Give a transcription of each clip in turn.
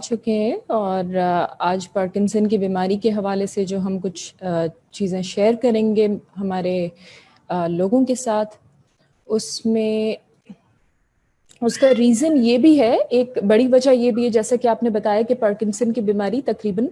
چکے ہیں اور آج پارکنسن کی بیماری کے حوالے سے جو ہم کچھ چیزیں شیئر کریں گے ہمارے لوگوں کے ساتھ، اس میں اس کا ریزن یہ بھی ہے، ایک بڑی وجہ یہ بھی ہے جیسا کہ آپ نے بتایا کہ پارکنسن کی بیماری تقریباً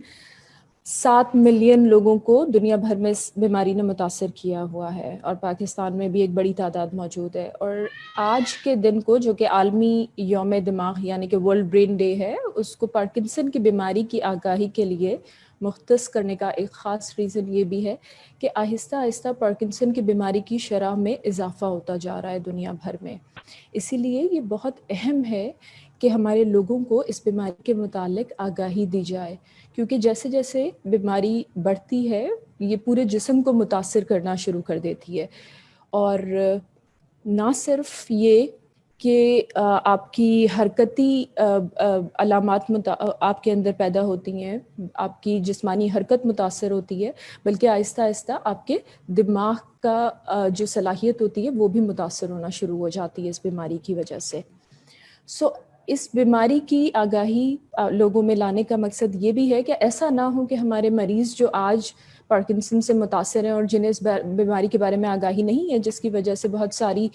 7 ملین لوگوں کو دنیا بھر میں اس بیماری نے متاثر کیا ہوا ہے، اور پاکستان میں بھی ایک بڑی تعداد موجود ہے۔ اور آج کے دن کو، جو کہ عالمی یوم دماغ یعنی کہ ورلڈ برین ڈے ہے، اس کو پارکنسن کی بیماری کی آگاہی کے لیے مختص کرنے کا ایک خاص ریزن یہ بھی ہے کہ آہستہ آہستہ پارکنسن کی بیماری کی شرح میں اضافہ ہوتا جا رہا ہے دنیا بھر میں۔ اسی لیے یہ بہت اہم ہے کہ ہمارے لوگوں کو اس بیماری کے متعلق آگاہی دی جائے، کیونکہ جیسے جیسے بیماری بڑھتی ہے یہ پورے جسم کو متاثر کرنا شروع کر دیتی ہے، اور نہ صرف یہ کہ آپ کی حرکتی علامات آپ کے اندر پیدا ہوتی ہیں، آپ کی جسمانی حرکت متاثر ہوتی ہے، بلکہ آہستہ آہستہ آپ کے دماغ کا جو صلاحیت ہوتی ہے وہ بھی متاثر ہونا شروع ہو جاتی ہے اس بیماری کی وجہ سے۔ اس بیماری کی آگاہی لوگوں میں لانے کا مقصد یہ بھی ہے کہ ایسا نہ ہو کہ ہمارے مریض جو آج پارکنسن سے متاثر ہیں اور جنہیں اس بیماری کے بارے میں آگاہی نہیں ہے، جس کی وجہ سے بہت ساری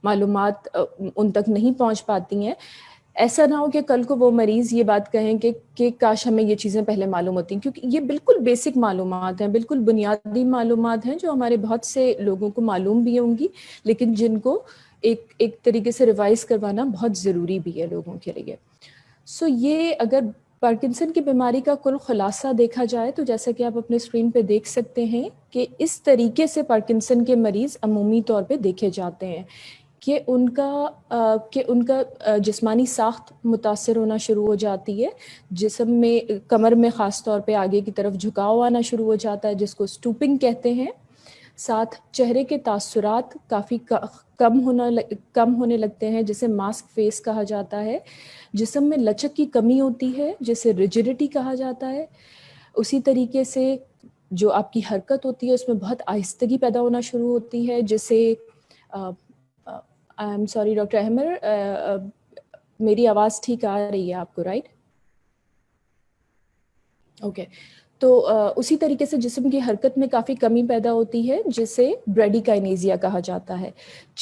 معلومات ان تک نہیں پہنچ پاتی ہیں، ایسا نہ ہو کہ کل کو وہ مریض یہ بات کہیں کہ کاش ہمیں یہ چیزیں پہلے معلوم ہوتی ہیں، کیونکہ یہ بالکل بیسک معلومات ہیں، بالکل بنیادی معلومات ہیں جو ہمارے بہت سے لوگوں کو معلوم بھی ہوں گی، لیکن جن کو ایک طریقے سے ریوائز کروانا بہت ضروری بھی ہے لوگوں کے لیے۔ یہ اگر پارکنسن کی بیماری کا کل خلاصہ دیکھا جائے تو جیسا کہ آپ اپنے اسکرین پہ دیکھ سکتے ہیں کہ اس طریقے سے پارکنسن کے مریض عمومی طور پہ دیکھے جاتے ہیں کہ ان کا جسمانی ساخت متاثر ہونا شروع ہو جاتی ہے، جسم میں، کمر میں خاص طور پہ آگے کی طرف جھکاؤ آنا شروع ہو جاتا ہے جس کو اسٹوپنگ کہتے ہیں، ساتھ چہرے کے تاثرات کافی کم ہونے لگتے ہیں جسے ماسک فیس کہا جاتا ہے، جسم میں لچک کی کمی ہوتی ہے جسے ریجڈیٹی کہا جاتا ہے، اسی طریقے سے جو آپ کی حرکت ہوتی ہے اس میں بہت آہستگی پیدا ہونا شروع ہوتی ہے جسے آئی ایم سوری ڈاکٹر احمر، میری آواز ٹھیک آ رہی ہے آپ کو؟ Right, okay. تو اسی طریقے سے جسم کی حرکت میں کافی کمی پیدا ہوتی ہے جسے بریڈیکائنیزیا کہا جاتا ہے۔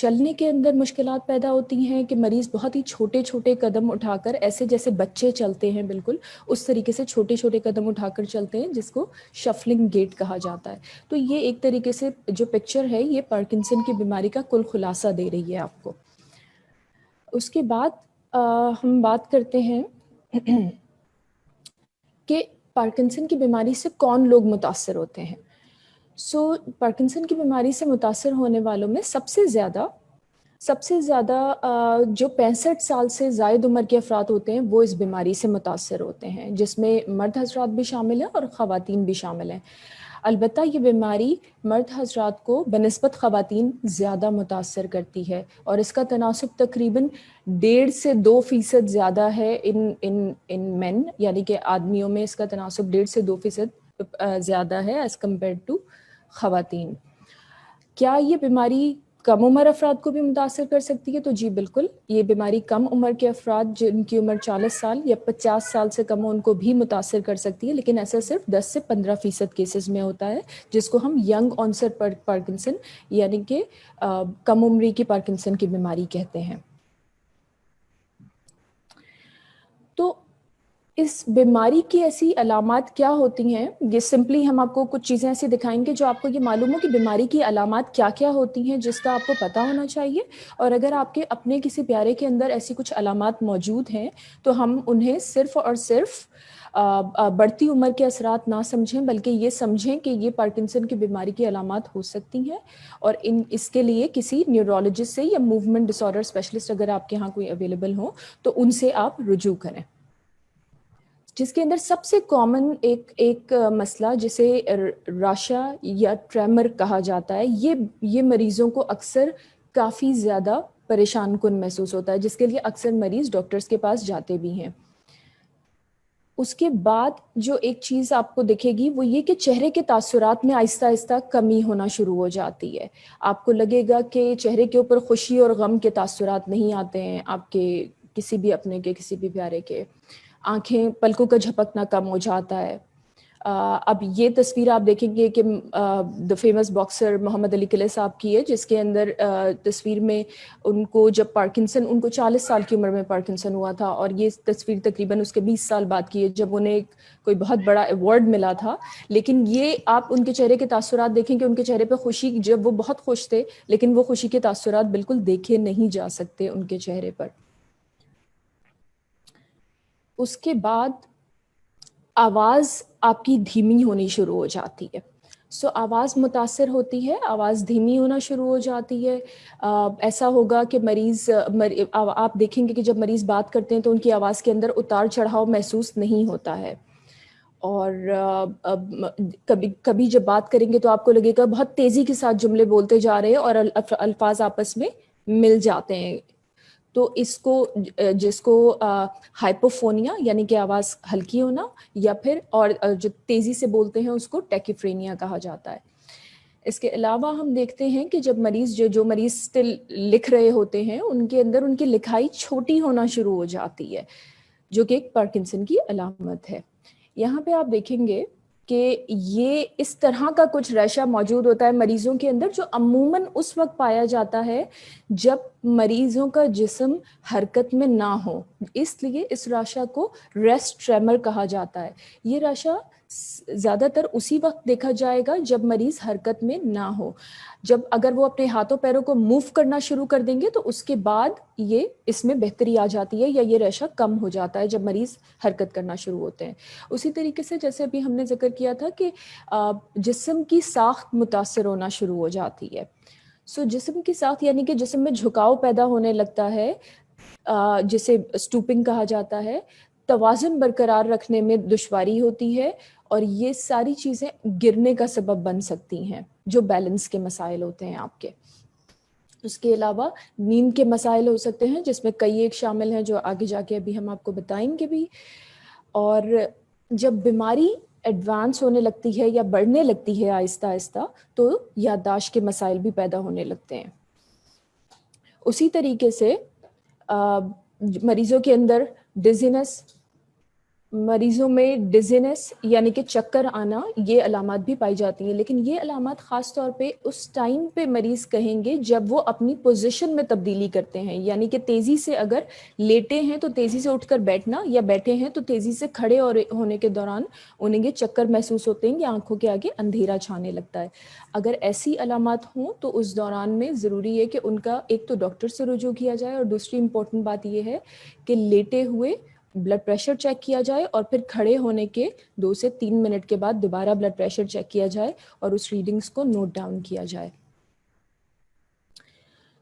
چلنے کے اندر مشکلات پیدا ہوتی ہیں کہ مریض بہت ہی چھوٹے چھوٹے قدم اٹھا کر، ایسے جیسے بچے چلتے ہیں بالکل اس طریقے سے چھوٹے چھوٹے قدم اٹھا کر چلتے ہیں، جس کو شفلنگ گیٹ کہا جاتا ہے۔ تو یہ ایک طریقے سے جو پکچر ہے یہ پارکنسن کی بیماری کا کل خلاصہ دے رہی ہے آپ کو۔ اس کے بعد ہم بات کرتے ہیں کہ پارکنسن کی بیماری سے کون لوگ متاثر ہوتے ہیں۔ پارکنسن کی بیماری سے متاثر ہونے والوں میں سب سے زیادہ جو 65 سال سے زائد عمر کے افراد ہوتے ہیں وہ اس بیماری سے متاثر ہوتے ہیں، جس میں مرد حضرات بھی شامل ہیں اور خواتین بھی شامل ہیں۔ البتہ یہ بیماری مرد حضرات کو بنسبت خواتین زیادہ متاثر کرتی ہے، اور اس کا تناسب تقریباً 1.5 سے 2% زیادہ ہے ان مین، یعنی کہ آدمیوں میں اس کا تناسب 1.5 سے 2% زیادہ ہے ایز کمپیئر ٹو خواتین۔ کیا یہ بیماری کم عمر افراد کو بھی متاثر کر سکتی ہے؟ تو جی بالکل، یہ بیماری کم عمر کے افراد جن کی عمر 40 سال یا 50 سال سے کم ہو ان کو بھی متاثر کر سکتی ہے، لیکن ایسا صرف 10 سے 15% کیسز میں ہوتا ہے، جس کو ہم ینگ آنسر پارکنسن یعنی کہ کم عمری کی پارکنسن کی بیماری کہتے ہیں۔ تو اس بیماری کی ایسی علامات کیا ہوتی ہیں؟ یہ سمپلی ہم آپ کو کچھ چیزیں ایسی دکھائیں گے جو آپ کو یہ معلوم ہو کہ بیماری کی علامات کیا کیا ہوتی ہیں، جس کا آپ کو پتہ ہونا چاہیے، اور اگر آپ کے اپنے کسی پیارے کے اندر ایسی کچھ علامات موجود ہیں تو ہم انہیں صرف اور صرف بڑھتی عمر کے اثرات نہ سمجھیں، بلکہ یہ سمجھیں کہ یہ پارکنسن کی بیماری کی علامات ہو سکتی ہیں، اور اس کے لیے کسی نیورولوجسٹ سے یا موومنٹ ڈس آرڈر اسپیشلسٹ اگر آپ کے ہاں کوئی اویلیبل ہو تو ان سے آپ رجوع کریں۔ جس کے اندر سب سے کامن ایک مسئلہ جسے راشا یا ٹریمر کہا جاتا ہے، یہ مریضوں کو اکثر کافی زیادہ پریشان کن محسوس ہوتا ہے، جس کے لیے اکثر مریض ڈاکٹرز کے پاس جاتے بھی ہیں۔ اس کے بعد جو ایک چیز آپ کو دکھے گی وہ یہ کہ چہرے کے تاثرات میں آہستہ آہستہ کمی ہونا شروع ہو جاتی ہے۔ آپ کو لگے گا کہ چہرے کے اوپر خوشی اور غم کے تاثرات نہیں آتے ہیں، آپ کے کسی بھی اپنے کے کسی بھی پیارے کے. آنکھیں پلکوں کا جھپکنا کم ہو جاتا ہے. اب یہ تصویر آپ دیکھیں گے کہ دا فیمس باکسر محمد علی قلعہ صاحب کی ہے, جس کے اندر تصویر میں ان کو جب پارکنسن, ان کو 40 سال کی عمر میں پارکنسن ہوا تھا, اور یہ تصویر تقریباً اس کے 20 سال بعد کی ہے جب انہیں کوئی بہت بڑا ایوارڈ ملا تھا. لیکن یہ آپ ان کے چہرے کے تاثرات دیکھیں کہ ان کے چہرے پہ خوشی, جب وہ بہت خوش تھے لیکن وہ خوشی کے تاثرات بالکل دیکھے نہیں جا سکتے ان کے چہرے پر. اس کے بعد آواز آپ کی دھیمی ہونی شروع ہو جاتی ہے. سو آواز متاثر ہوتی ہے, آواز دھیمی ہونا شروع ہو جاتی ہے. ایسا ہوگا کہ مریض, آپ دیکھیں گے کہ جب مریض بات کرتے ہیں تو ان کی آواز کے اندر اتار چڑھاؤ محسوس نہیں ہوتا ہے. اور کبھی جب بات کریں گے تو آپ کو لگے گا بہت تیزی کے ساتھ جملے بولتے جا رہے ہیں اور الفاظ آپس میں مل جاتے ہیں. تو اس کو, جس کو ہائپوفونیا یعنی کہ آواز ہلکی ہونا, یا پھر اور جو تیزی سے بولتے ہیں اس کو ٹیکیفرینیا کہا جاتا ہے. اس کے علاوہ ہم دیکھتے ہیں کہ جب مریض جو مریض اسٹل لکھ رہے ہوتے ہیں ان کے اندر ان کی لکھائی چھوٹی ہونا شروع ہو جاتی ہے, جو کہ ایک پارکنسن کی علامت ہے. یہاں پہ آپ دیکھیں گے کہ یہ اس طرح کا کچھ ریشہ موجود ہوتا ہے مریضوں کے اندر, جو عموماً اس وقت پایا جاتا ہے جب مریضوں کا جسم حرکت میں نہ ہو. اس لیے اس راشا کو ریسٹ ٹریمر کہا جاتا ہے. یہ راشا زیادہ تر اسی وقت دیکھا جائے گا جب مریض حرکت میں نہ ہو. جب اگر وہ اپنے ہاتھوں پیروں کو موو کرنا شروع کر دیں گے تو اس کے بعد یہ اس میں بہتری آ جاتی ہے, یا یہ ریشہ کم ہو جاتا ہے جب مریض حرکت کرنا شروع ہوتے ہیں. اسی طریقے سے جیسے ابھی ہم نے ذکر کیا تھا کہ جسم کی ساخت متاثر ہونا شروع ہو جاتی ہے. سو جسم کی ساخت یعنی کہ جسم میں جھکاؤ پیدا ہونے لگتا ہے, جسے اسٹوپنگ کہا جاتا ہے. توازن برقرار رکھنے میں دشواری ہوتی ہے, اور یہ ساری چیزیں گرنے کا سبب بن سکتی ہیں, جو بیلنس کے مسائل ہوتے ہیں آپ کے. اس کے علاوہ نیند کے مسائل ہو سکتے ہیں, جس میں کئی ایک شامل ہیں جو آگے جا کے ابھی ہم آپ کو بتائیں گے بھی. اور جب بیماری ایڈوانس ہونے لگتی ہے یا بڑھنے لگتی ہے آہستہ آہستہ, تو یادداشت کے مسائل بھی پیدا ہونے لگتے ہیں. اسی طریقے سے مریضوں کے اندر مریضوں میں ڈیزینس یعنی کہ چکر آنا, یہ علامات بھی پائی جاتی ہیں. لیکن یہ علامات خاص طور پہ اس ٹائم پہ مریض کہیں گے جب وہ اپنی پوزیشن میں تبدیلی کرتے ہیں, یعنی کہ تیزی سے اگر لیٹے ہیں تو تیزی سے اٹھ کر بیٹھنا, یا بیٹھے ہیں تو تیزی سے کھڑے ہونے کے دوران انہیں یہ چکر محسوس ہوتے ہیں یا آنکھوں کے آگے اندھیرا چھانے لگتا ہے. اگر ایسی علامات ہوں تو اس دوران میں ضروری ہے کہ ان کا ایک تو ڈاکٹر سے رجوع کیا جائے, اور دوسری امپورٹنٹ بات یہ ہے کہ لیٹے ہوئے بلڈ پریشر چیک کیا جائے, اور پھر کھڑے ہونے کے 2 سے 3 منٹ کے بعد دوبارہ بلڈ پریشر چیک کیا جائے اور اس ریڈنگز کو نوٹ ڈاؤن کیا جائے.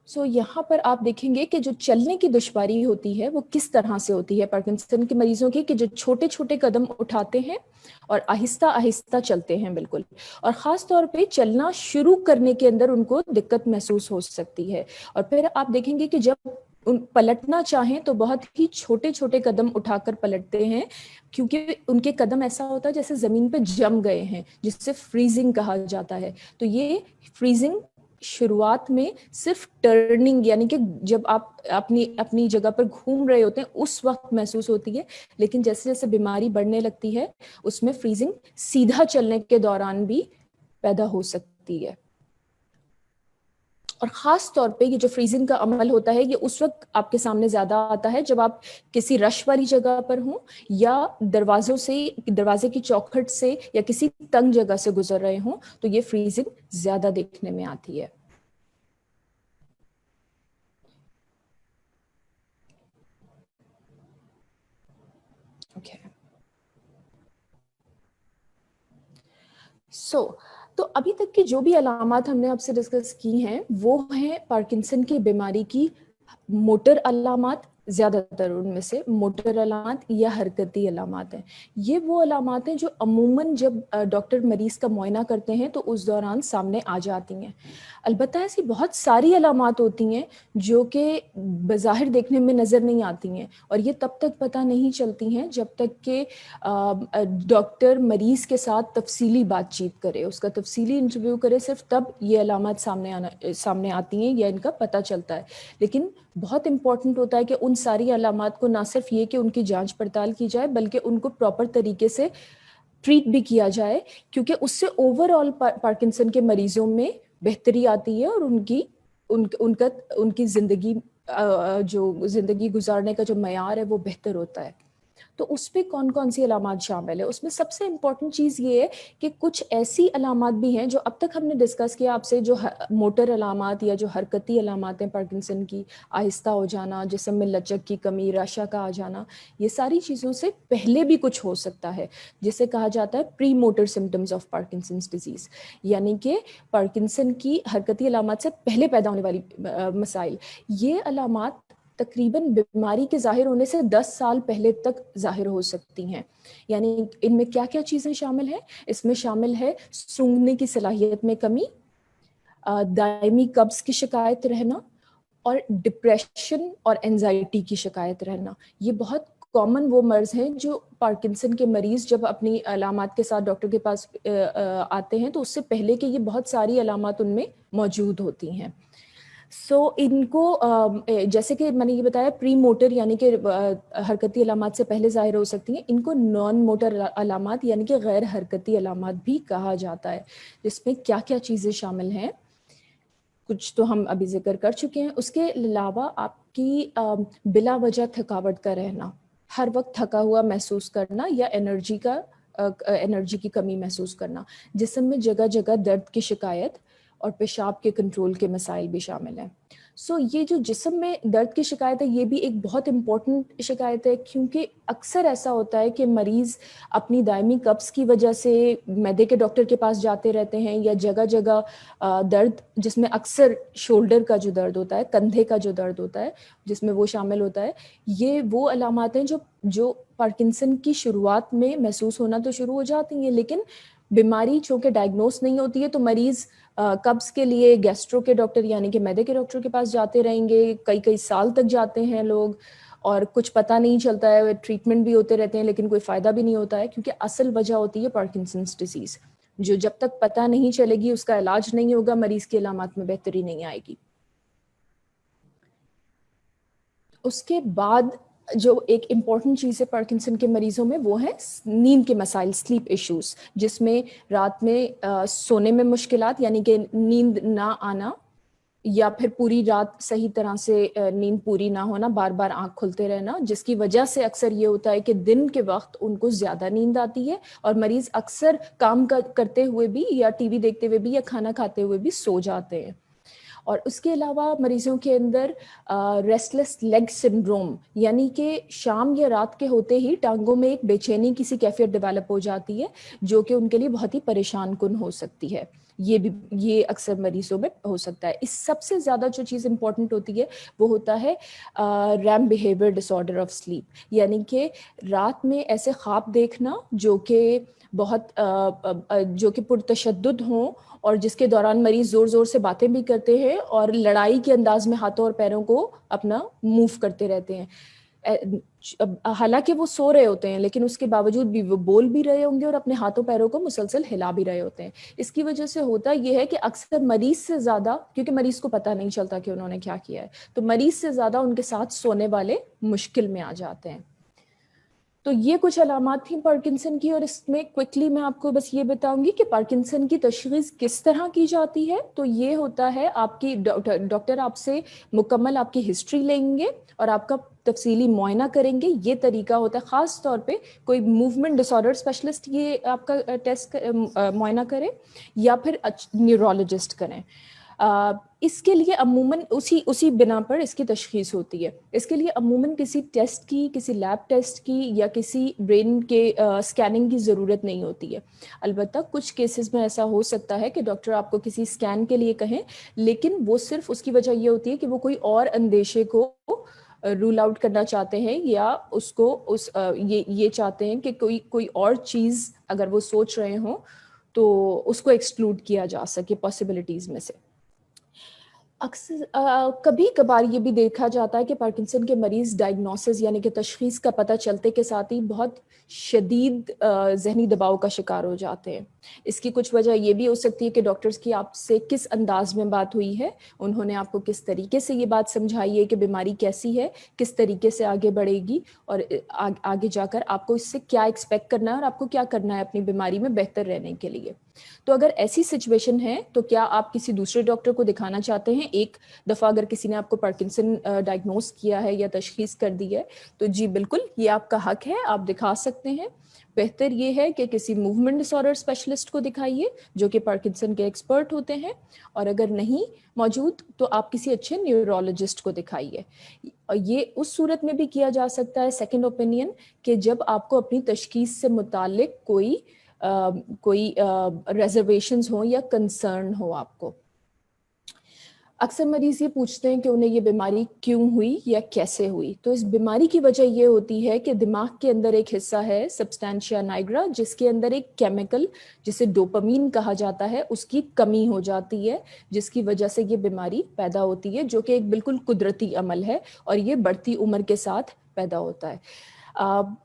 سو یہاں پر آپ دیکھیں گے کہ جو چلنے کی دشواری ہوتی ہے وہ کس طرح سے ہوتی ہے پارکنسن کے مریضوں کی, کہ جو چھوٹے چھوٹے قدم اٹھاتے ہیں اور آہستہ آہستہ چلتے ہیں بالکل, اور خاص طور پہ چلنا شروع کرنے کے اندر ان کو دقت محسوس ہو سکتی ہے. اور پھر آپ دیکھیں گے کہ جب پلٹنا چاہیں تو بہت ہی چھوٹے چھوٹے قدم اٹھا کر پلٹتے ہیں, کیونکہ ان کے قدم ایسا ہوتا ہے جیسے زمین پہ جم گئے ہیں, جس سے فریزنگ کہا جاتا ہے. تو یہ فریزنگ شروعات میں صرف ٹرننگ یعنی کہ جب آپ اپنی جگہ پر گھوم رہے ہوتے ہیں اس وقت محسوس ہوتی ہے, لیکن جیسے جیسے بیماری بڑھنے لگتی ہے اس میں فریزنگ سیدھا چلنے کے دوران بھی پیدا ہو سکتی ہے. اور خاص طور پہ یہ جو فریزنگ کا عمل ہوتا ہے یہ اس وقت آپ کے سامنے زیادہ آتا ہے جب آپ کسی رش والی جگہ پر ہوں, یا دروازے کی چوکھٹ سے یا کسی تنگ جگہ سے گزر رہے ہوں, تو یہ فریزنگ زیادہ دیکھنے میں آتی ہے. تو ابھی تک کی جو بھی علامات ہم نے آپ سے ڈسکس کی ہیں وہ ہیں پارکنسن کی بیماری کی موٹر علامات, زیادہ تر ان میں سے موٹر علامات یا حرکتی علامات ہیں. یہ وہ علامات ہیں جو عموماً جب ڈاکٹر مریض کا معائنہ کرتے ہیں تو اس دوران سامنے آ جاتی ہیں. البتہ ایسی بہت ساری علامات ہوتی ہیں جو کہ بظاہر دیکھنے میں نظر نہیں آتی ہیں, اور یہ تب تک پتہ نہیں چلتی ہیں جب تک کہ ڈاکٹر مریض کے ساتھ تفصیلی بات چیت کرے, اس کا تفصیلی انٹرویو کرے, صرف تب یہ علامات سامنے آتی ہیں یا ان کا پتہ چلتا ہے. لیکن بہت امپورٹنٹ ہوتا ہے کہ ان ساری علامات کو نہ صرف یہ کہ ان کی جانچ پڑتال کی جائے بلکہ ان کو پراپر طریقے سے ٹریٹ بھی کیا جائے، کیونکہ اس سے اوور آل پارکنسن کے مریضوں میں بہتری آتی ہے اور ان کی زندگی جو زندگی گزارنے کا جو معیار ہے وہ بہتر ہوتا ہے۔ تو اس پہ کون کون سی علامات شامل ہے؟ اس میں سب سے امپورٹنٹ چیز یہ ہے کہ کچھ ایسی علامات بھی ہیں جو اب تک ہم نے ڈسکس کیا آپ سے، جو موٹر علامات یا جو حرکتی علامات ہیں پارکنسن کی، آہستہ ہو جانا، جسم میں لچک کی کمی، رشا کا آ جانا، یہ ساری چیزوں سے پہلے بھی کچھ ہو سکتا ہے، جسے کہا جاتا ہے premotor symptoms of Parkinson's disease, یعنی کہ پارکنسن کی حرکتی علامات سے پہلے پیدا ہونے والی مسائل۔ یہ علامات تقریباً بیماری کے ظاہر ہونے سے 10 سال پہلے تک ظاہر ہو سکتی ہیں۔ یعنی ان میں کیا کیا چیزیں شامل ہیں؟ اس میں شامل ہے سونگھنے کی صلاحیت میں کمی، دائمی قبض کی شکایت رہنا، اور ڈپریشن اور اینزائٹی کی شکایت رہنا۔ یہ بہت کامن وہ مرض ہیں جو پارکنسن کے مریض جب اپنی علامات کے ساتھ ڈاکٹر کے پاس آتے ہیں تو اس سے پہلے کہ یہ بہت ساری علامات ان میں موجود ہوتی ہیں۔ ان کو جیسے کہ میں نے یہ بتایا پری موٹر یعنی کہ حرکتی علامات سے پہلے ظاہر ہو سکتی ہیں، ان کو نان موٹر علامات یعنی کہ غیر حرکتی علامات بھی کہا جاتا ہے، جس میں کیا کیا چیزیں شامل ہیں کچھ تو ہم ابھی ذکر کر چکے ہیں۔ اس کے علاوہ آپ کی بلا وجہ تھکاوٹ کا رہنا، ہر وقت تھکا ہوا محسوس کرنا یا انرجی کی کمی محسوس کرنا، جسم میں جگہ جگہ درد کی شکایت اور پیشاب کے کنٹرول کے مسائل بھی شامل ہیں۔ یہ جو جسم میں درد کی شکایت ہے یہ بھی ایک بہت امپورٹنٹ شکایت ہے، کیونکہ اکثر ایسا ہوتا ہے کہ مریض اپنی دائمی قبض کی وجہ سے معدے کے ڈاکٹر کے پاس جاتے رہتے ہیں، یا جگہ جگہ درد، جس میں اکثر شولڈر کا جو درد ہوتا ہے، کندھے کا جو درد ہوتا ہے جس میں وہ شامل ہوتا ہے۔ یہ وہ علامات ہیں جو پارکنسن کی شروعات میں محسوس ہونا تو شروع ہو جاتی ہیں، لیکن بیماری چونکہ ڈائگنوز نہیں ہوتی ہے تو مریض قبض کے لیے گیسٹرو کے ڈاکٹر یعنی کہ معدے کے ڈاکٹر کے پاس جاتے رہیں گے، کئی سال تک جاتے ہیں لوگ، اور کچھ پتہ نہیں چلتا ہے، ٹریٹمنٹ بھی ہوتے رہتے ہیں لیکن کوئی فائدہ بھی نہیں ہوتا ہے، کیونکہ اصل وجہ ہوتی ہے پارکنسنس ڈیزیز، جو جب تک پتہ نہیں چلے گی، اس کا علاج نہیں ہوگا، مریض کی علامات میں بہتری نہیں آئے گی۔ اس کے بعد جو ایک امپورٹنٹ چیز ہے پارکنسن کے مریضوں میں وہ ہے نیند کے مسائل، سلیپ ایشوز، جس میں رات میں سونے میں مشکلات یعنی کہ نیند نہ آنا، یا پھر پوری رات صحیح طرح سے نیند پوری نہ ہونا، بار بار آنکھ کھلتے رہنا، جس کی وجہ سے اکثر یہ ہوتا ہے کہ دن کے وقت ان کو زیادہ نیند آتی ہے اور مریض اکثر کام کرتے ہوئے بھی یا ٹی وی دیکھتے ہوئے بھی یا کھانا کھاتے ہوئے بھی سو جاتے ہیں۔ اور اس کے علاوہ مریضوں کے اندر ریسٹلیس لیگ سنڈروم، یعنی کہ شام یا رات کے ہوتے ہی ٹانگوں میں ایک بے چینی کی سی کیفیت ڈیولپ ہو جاتی ہے، جو کہ ان کے لیے بہت ہی پریشان کن ہو سکتی ہے۔ یہ اکثر مریضوں میں ہو سکتا ہے۔ اس سب سے زیادہ جو چیز امپورٹنٹ ہوتی ہے وہ ہوتا ہے REM behaviour disorder of sleep, یعنی کہ رات میں ایسے خواب دیکھنا جو کہ پرتشدد ہوں اور جس کے دوران مریض زور زور سے باتیں بھی کرتے ہیں اور لڑائی کے انداز میں ہاتھوں اور پیروں کو اپنا موو کرتے رہتے ہیں، حالانکہ وہ سو رہے ہوتے ہیں لیکن اس کے باوجود بھی وہ بول بھی رہے ہوں گے اور اپنے ہاتھوں پیروں کو مسلسل ہلا بھی رہے ہوتے ہیں۔ اس کی وجہ سے ہوتا یہ ہے کہ اکثر مریض سے زیادہ، کیونکہ مریض کو پتہ نہیں چلتا کہ انہوں نے کیا کیا ہے، تو مریض سے زیادہ ان کے ساتھ سونے والے مشکل میں آ جاتے ہیں۔ تو یہ کچھ علامات تھیں پارکنسن کی، اور اس میں کوئکلی میں آپ کو بس یہ بتاؤں گی کہ پارکنسن کی تشخیص کس طرح کی جاتی ہے۔ تو یہ ہوتا ہے آپ کی ڈاکٹر آپ سے مکمل آپ کی ہسٹری لیں گے اور آپ کا تفصیلی معائنہ کریں گے۔ یہ طریقہ ہوتا ہے خاص طور پہ کوئی موومنٹ ڈس آرڈر اسپیشلسٹ یہ آپ کا ٹیسٹ معائنہ کرے یا پھر نیورولوجسٹ کریں۔ اس کے لیے عموماً اسی بنا پر اس کی تشخیص ہوتی ہے۔ اس کے لیے عموماً کسی ٹیسٹ کی، کسی لیب ٹیسٹ کی یا کسی برین کے اسکیننگ کی ضرورت نہیں ہوتی ہے۔ البتہ کچھ کیسز میں ایسا ہو سکتا ہے کہ ڈاکٹر آپ کو کسی اسکین کے لیے کہیں، لیکن وہ صرف اس کی وجہ یہ ہوتی ہے کہ وہ کوئی اور اندیشے کو رول آؤٹ کرنا چاہتے ہیں، یا اس کو یہ چاہتے ہیں کہ کوئی اور چیز اگر وہ سوچ رہے ہوں تو اس کو ایکسکلوڈ کیا جا سکے پاسبلٹیز میں سے۔ اکثر کبھی کبھار یہ بھی دیکھا جاتا ہے کہ پارکنسن کے مریض ڈائگنوسس یعنی کہ تشخیص کا پتہ چلتے کے ساتھ ہی بہت شدید ذہنی دباؤ کا شکار ہو جاتے ہیں. اس کی کچھ وجہ یہ بھی ہو سکتی ہے کہ ڈاکٹرز کی آپ سے کس انداز میں بات ہوئی ہے, انہوں نے آپ کو کس طریقے سے یہ بات سمجھائی ہے کہ بیماری کیسی ہے, کس طریقے سے آگے بڑھے گی, اور آگے جا کر آپ کو اس سے کیا ایکسپیکٹ کرنا ہے اور آپ کو کیا کرنا ہے اپنی بیماری میں بہتر رہنے کے لیے. تو اگر ایسی سچویشن ہے تو کیا آپ کسی دوسرے ڈاکٹر کو دکھانا چاہتے ہیں؟ ایک دفعہ اگر کسی نے آپ کو پارکنسن ڈائگنوز کیا ہے یا تشخیص کر دی ہے تو جی بالکل یہ آپ کا حق ہے, آپ دکھا سکتے ہیں. بہتر یہ ہے کہ کسی موومنٹ ڈس آرڈر اسپیشلسٹ کو دکھائیے جو کہ پارکنسن کے ایکسپرٹ ہوتے ہیں, اور اگر نہیں موجود تو آپ کسی اچھے نیورولوجسٹ کو دکھائیے. یہ اس صورت میں بھی کیا جا سکتا ہے سیکنڈ اوپینین, کہ جب آپ کو اپنی تشخیص سے متعلق کوئی ریزرویشنز ہوں یا کنسرن ہو آپ کو. اکثر مریض یہ پوچھتے ہیں کہ انہیں یہ بیماری کیوں ہوئی یا کیسے ہوئی. تو اس بیماری کی وجہ یہ ہوتی ہے کہ دماغ کے اندر ایک حصہ ہے سبسٹینشیا نائگرا, جس کے اندر ایک کیمیکل جسے ڈوپامین کہا جاتا ہے اس کی کمی ہو جاتی ہے, جس کی وجہ سے یہ بیماری پیدا ہوتی ہے, جو کہ ایک بالکل قدرتی عمل ہے اور یہ بڑھتی عمر کے ساتھ پیدا ہوتا ہے.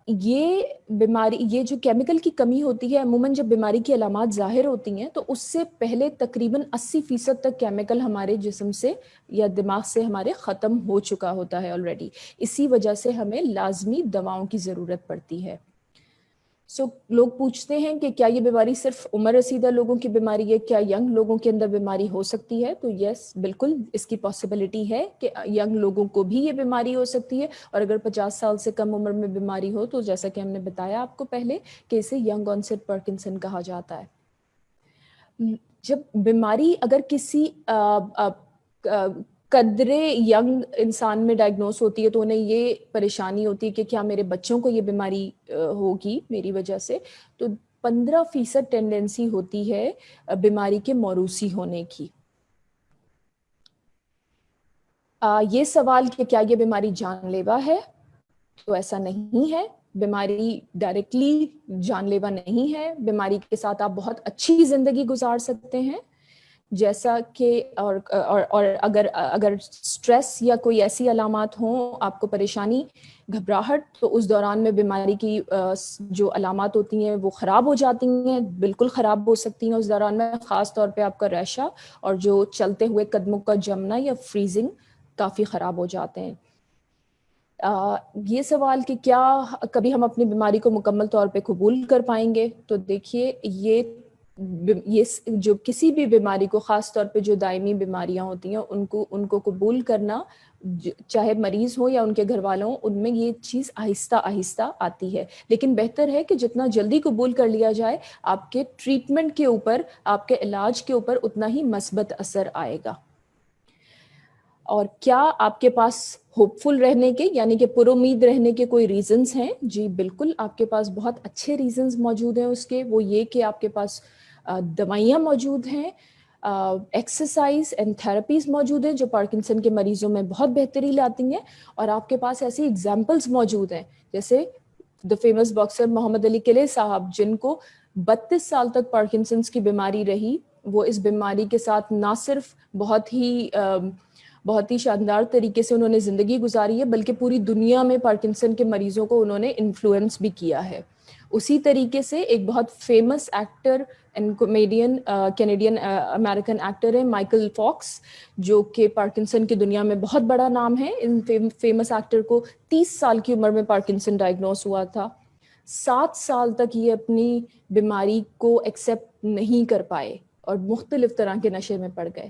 یہ بیماری, یہ جو کیمیکل کی کمی ہوتی ہے عموماً جب بیماری کی علامات ظاہر ہوتی ہیں تو اس سے پہلے تقریباً 80% تک کیمیکل ہمارے جسم سے یا دماغ سے ہمارے ختم ہو چکا ہوتا ہے آلریڈی. اسی وجہ سے ہمیں لازمی دواؤں کی ضرورت پڑتی ہے. لوگ پوچھتے ہیں کہ کیا یہ بیماری صرف عمر رسیدہ لوگوں کی بیماری ہے, کیا ینگ لوگوں کے اندر بیماری ہو سکتی ہے؟ تو یس بالکل اس کی پاسبلٹی ہے کہ ینگ لوگوں کو بھی یہ بیماری ہو سکتی ہے, اور اگر 50 سال سے کم عمر میں بیماری ہو تو جیسا کہ ہم نے بتایا آپ کو پہلے کہ اسے ینگ آنسٹ پارکنسن کہا جاتا ہے. جب بیماری اگر کسی قدرے ینگ انسان میں ڈائگنوس ہوتی ہے تو انہیں یہ پریشانی ہوتی ہے کہ کیا میرے بچوں کو یہ بیماری ہوگی میری وجہ سے, تو 15% ٹینڈنسی ہوتی ہے بیماری کے موروثی ہونے کی. یہ سوال کہ کیا یہ بیماری جان لیوا ہے, تو ایسا نہیں ہے. بیماری ڈائریکٹلی جان لیوا نہیں ہے. بیماری کے ساتھ آپ بہت اچھی زندگی گزار سکتے ہیں, جیسا کہ اور اگر سٹریس یا کوئی ایسی علامات ہوں, آپ کو پریشانی گھبراہٹ, تو اس دوران میں بیماری کی جو علامات ہوتی ہیں وہ خراب ہو جاتی ہیں, بالکل خراب ہو سکتی ہیں اس دوران میں. خاص طور پہ آپ کا ریشہ اور جو چلتے ہوئے قدموں کا جمنا یا فریزنگ کافی خراب ہو جاتے ہیں. یہ سوال کہ کیا کبھی ہم اپنی بیماری کو مکمل طور پہ قبول کر پائیں گے, تو دیکھیے یہ جو کسی بھی بیماری کو, خاص طور پہ جو دائمی بیماریاں ہوتی ہیں ان کو قبول کرنا, چاہے مریض ہو یا ان کے گھر والوں ہوں, ان میں یہ چیز آہستہ آہستہ آتی ہے. لیکن بہتر ہے کہ جتنا جلدی قبول کر لیا جائے, آپ کے ٹریٹمنٹ کے اوپر, آپ کے علاج کے اوپر اتنا ہی مثبت اثر آئے گا. اور کیا آپ کے پاس ہوپ فل رہنے کے یعنی کہ پر امید رہنے کے کوئی ریزنز ہیں؟ جی بالکل آپ کے پاس بہت اچھے ریزنز موجود ہیں اس کے. وہ یہ کہ آپ کے پاس دوائیاں موجود ہیں, ایکسرسائز اینڈ تھراپیز موجود ہیں جو پارکنسن کے مریضوں میں بہت بہتری لاتی ہیں, اور آپ کے پاس ایسی ایگزامپلز موجود ہیں جیسے the famous boxer Muhammad Ali clay صاحب, جن کو 32 سال تک پارکنسنس کی بیماری رہی. وہ اس بیماری کے ساتھ نہ صرف بہت ہی شاندار طریقے سے انہوں نے زندگی گزاری ہے, بلکہ پوری دنیا میں پارکنسن کے مریضوں کو انہوں نے انفلوئنس بھی کیا ہے. اسی طریقے سے ایک بہت famous actor and comedian, Canadian American actor ہے مائیکل فاکس, جو کہ پارکنسن کی دنیا میں بہت بڑا نام ہے. ان فیمس ایکٹر کو 30 سال کی عمر میں پارکنسن ڈائگنوس ہوا تھا. 7 سال تک یہ اپنی بیماری کو ایکسیپٹ نہیں کر پائے اور مختلف طرح کے نشے میں پڑ گئے.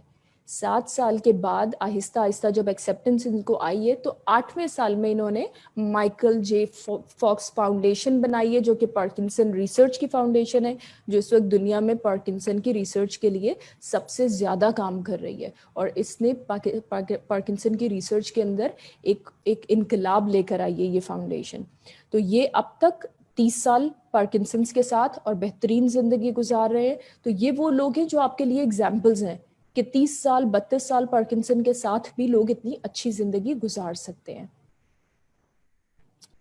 7 سال کے بعد آہستہ آہستہ جب ایکسیپٹنس ان کو آئی ہے, تو 8ویں سال میں انہوں نے مائیکل جے فاکس فاؤنڈیشن بنائی ہے, جو کہ پارکنسن ریسرچ کی فاؤنڈیشن ہے, جو اس وقت دنیا میں پارکنسن کی ریسرچ کے لیے سب سے زیادہ کام کر رہی ہے. اور اس نے پارکنسن کی ریسرچ کے اندر ایک انقلاب لے کر آئی ہے یہ فاؤنڈیشن. تو یہ اب تک 30 سال پارکنسنس کے ساتھ اور بہترین زندگی گزار رہے ہیں. تو یہ وہ لوگ ہیں جو آپ کے لیے ایگزامپلز ہیں کہ 30 سال 32 سال پارکنسن کے ساتھ بھی لوگ اتنی اچھی زندگی گزار سکتے ہیں.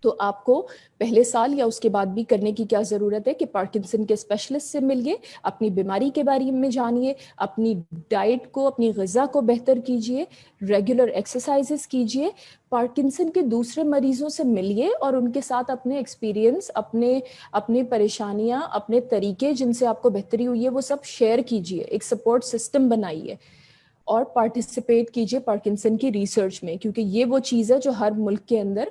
تو آپ کو پہلے سال یا اس کے بعد بھی کرنے کی کیا ضرورت ہے کہ پارکنسن کے اسپیشلسٹ سے ملیے، اپنی بیماری کے بارے میں جانیے، اپنی ڈائٹ کو، اپنی غذا کو بہتر کیجیے، ریگولر ایکسرسائزز کیجیے، پارکنسن کے دوسرے مریضوں سے ملیے اور ان کے ساتھ اپنے ایکسپیرینس، اپنے پریشانیاں، اپنے طریقے جن سے آپ کو بہتری ہوئی ہے وہ سب شیئر کیجیے، ایک سپورٹ سسٹم بنائیے، اور پارٹیسپیٹ کیجیے پارکنسن کی ریسرچ میں، کیونکہ یہ وہ چیز ہے جو ہر ملک کے اندر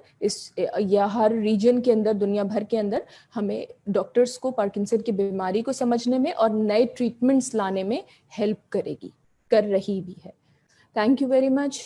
یا ہر ریجن کے اندر، دنیا بھر کے اندر، ہمیں ڈاکٹرز کو پارکنسن کی بیماری کو سمجھنے میں اور نئے ٹریٹمنٹس لانے میں ہیلپ کرے گی، کر رہی بھی ہے۔ Thank you very much.